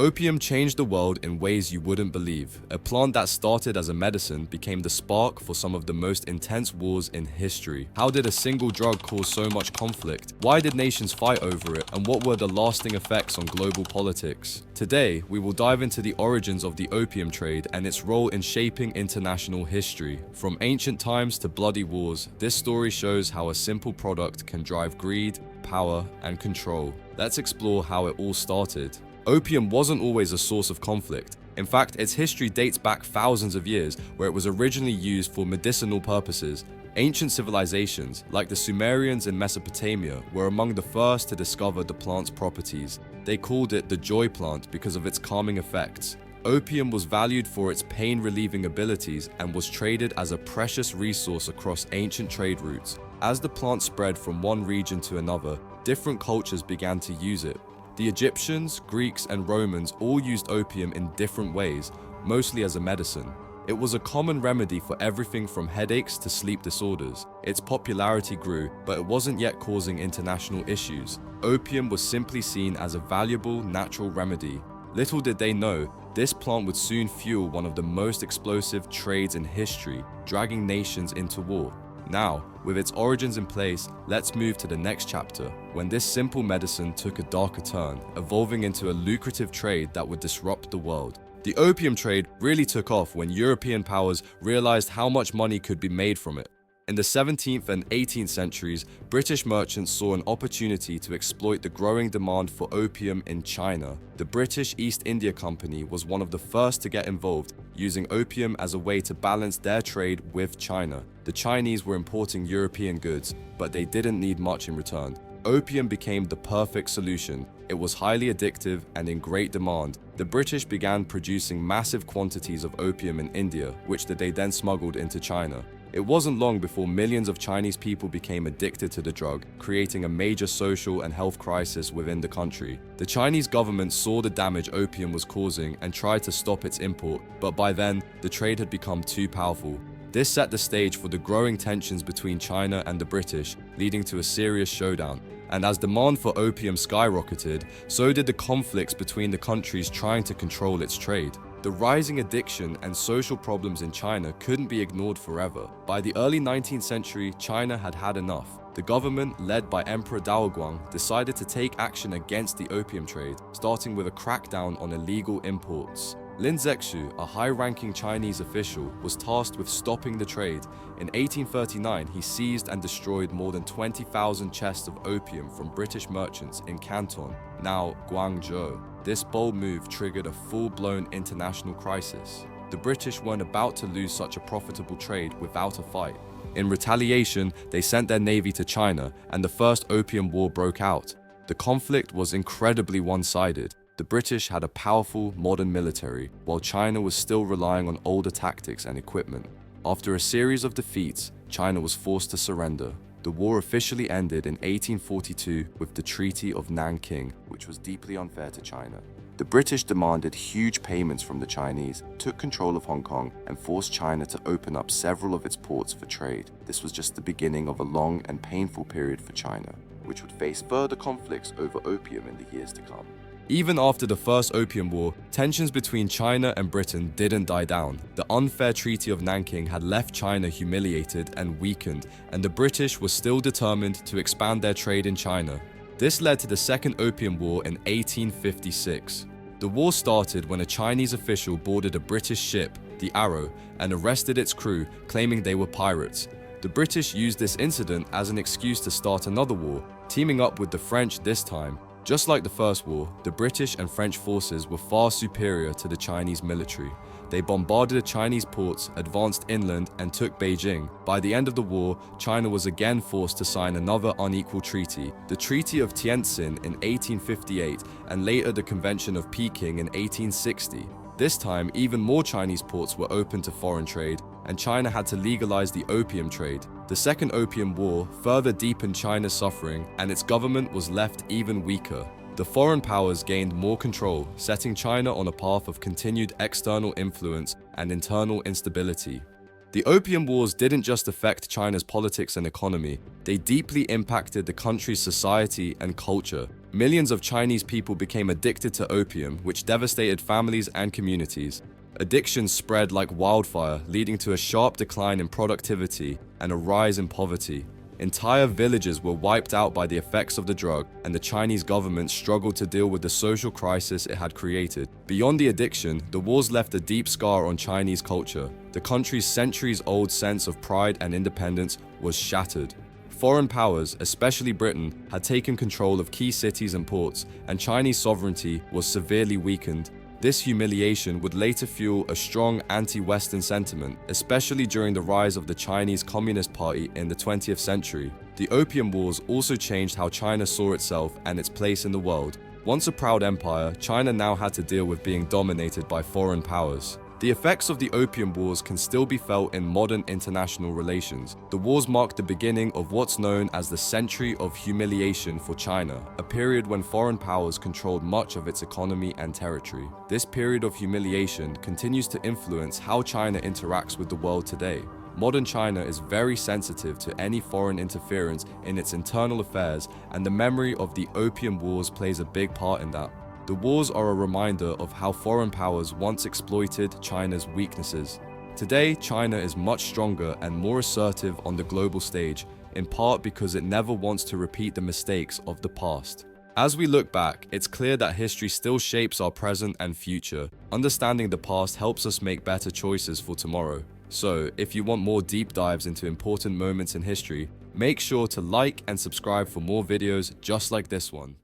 Opium changed the world in ways you wouldn't believe. A plant that started as a medicine became the spark for some of the most intense wars in history. How did a single drug cause so much conflict? Why did nations fight over it? And what were the lasting effects on global politics? Today, we will dive into the origins of the opium trade and its role in shaping international history. From ancient times to bloody wars, this story shows how a simple product can drive greed, power, and control. Let's explore how it all started. Opium wasn't always a source of conflict. In fact, its history dates back thousands of years, where it was originally used for medicinal purposes. Ancient civilizations, like the Sumerians in Mesopotamia, were among the first to discover the plant's properties. They called it the joy plant because of its calming effects. Opium was valued for its pain-relieving abilities and was traded as a precious resource across ancient trade routes. As the plant spread from one region to another, different cultures began to use it. The Egyptians, Greeks, and Romans all used opium in different ways, mostly as a medicine. It was a common remedy for everything from headaches to sleep disorders. Its popularity grew, but it wasn't yet causing international issues. Opium was simply seen as a valuable, natural remedy. Little did they know, this plant would soon fuel one of the most explosive trades in history, dragging nations into war. Now, with its origins in place, let's move to the next chapter, when this simple medicine took a darker turn, evolving into a lucrative trade that would disrupt the world. The opium trade really took off when European powers realized how much money could be made from it. In the 17th and 18th centuries, British merchants saw an opportunity to exploit the growing demand for opium in China. The British East India Company was one of the first to get involved, using opium as a way to balance their trade with China. The Chinese were importing European goods, but they didn't need much in return. Opium became the perfect solution. It was highly addictive and in great demand. The British began producing massive quantities of opium in India, which they then smuggled into China. It wasn't long before millions of Chinese people became addicted to the drug, creating a major social and health crisis within the country. The Chinese government saw the damage opium was causing and tried to stop its import, but by then, the trade had become too powerful. This set the stage for the growing tensions between China and the British, leading to a serious showdown. And as demand for opium skyrocketed, so did the conflicts between the countries trying to control its trade. The rising addiction and social problems in China couldn't be ignored forever. By the early 19th century, China had had enough. The government, led by Emperor Daoguang, decided to take action against the opium trade, starting with a crackdown on illegal imports. Lin Zexu, a high-ranking Chinese official, was tasked with stopping the trade. In 1839, he seized and destroyed more than 20,000 chests of opium from British merchants in Canton, now Guangzhou. This bold move triggered a full-blown international crisis. The British weren't about to lose such a profitable trade without a fight. In retaliation, they sent their navy to China, and the First Opium War broke out. The conflict was incredibly one-sided. The British had a powerful, modern military, while China was still relying on older tactics and equipment. After a series of defeats, China was forced to surrender. The war officially ended in 1842 with the Treaty of Nanking, which was deeply unfair to China. The British demanded huge payments from the Chinese, took control of Hong Kong, and forced China to open up several of its ports for trade. This was just the beginning of a long and painful period for China, which would face further conflicts over opium in the years to come. Even after the First Opium War, tensions between China and Britain didn't die down. The unfair Treaty of Nanking had left China humiliated and weakened, and the British were still determined to expand their trade in China. This led to the Second Opium War in 1856. The war started when a Chinese official boarded a British ship, the Arrow, and arrested its crew, claiming they were pirates. The British used this incident as an excuse to start another war, teaming up with the French this time. Just like the First War, the British and French forces were far superior to the Chinese military. They bombarded the Chinese ports, advanced inland, and took Beijing. By the end of the war, China was again forced to sign another unequal treaty, the Treaty of Tientsin in 1858, and later the Convention of Peking in 1860. This time, even more Chinese ports were open to foreign trade, and China had to legalize the opium trade. The Second Opium War further deepened China's suffering, and its government was left even weaker. The foreign powers gained more control, setting China on a path of continued external influence and internal instability. The Opium Wars didn't just affect China's politics and economy, they deeply impacted the country's society and culture. Millions of Chinese people became addicted to opium, which devastated families and communities. Addiction spread like wildfire, leading to a sharp decline in productivity and a rise in poverty. Entire villages were wiped out by the effects of the drug, and the Chinese government struggled to deal with the social crisis it had created. Beyond the addiction, the wars left a deep scar on Chinese culture. The country's centuries-old sense of pride and independence was shattered. Foreign powers, especially Britain, had taken control of key cities and ports, and Chinese sovereignty was severely weakened. This humiliation would later fuel a strong anti-Western sentiment, especially during the rise of the Chinese Communist Party in the 20th century. The Opium Wars also changed how China saw itself and its place in the world. Once a proud empire, China now had to deal with being dominated by foreign powers. The effects of the Opium Wars can still be felt in modern international relations. The wars marked the beginning of what's known as the Century of Humiliation for China, a period when foreign powers controlled much of its economy and territory. This period of humiliation continues to influence how China interacts with the world today. Modern China is very sensitive to any foreign interference in its internal affairs, and the memory of the Opium Wars plays a big part in that. The wars are a reminder of how foreign powers once exploited China's weaknesses. Today, China is much stronger and more assertive on the global stage, in part because it never wants to repeat the mistakes of the past. As we look back, it's clear that history still shapes our present and future. Understanding the past helps us make better choices for tomorrow. So, if you want more deep dives into important moments in history, make sure to like and subscribe for more videos just like this one.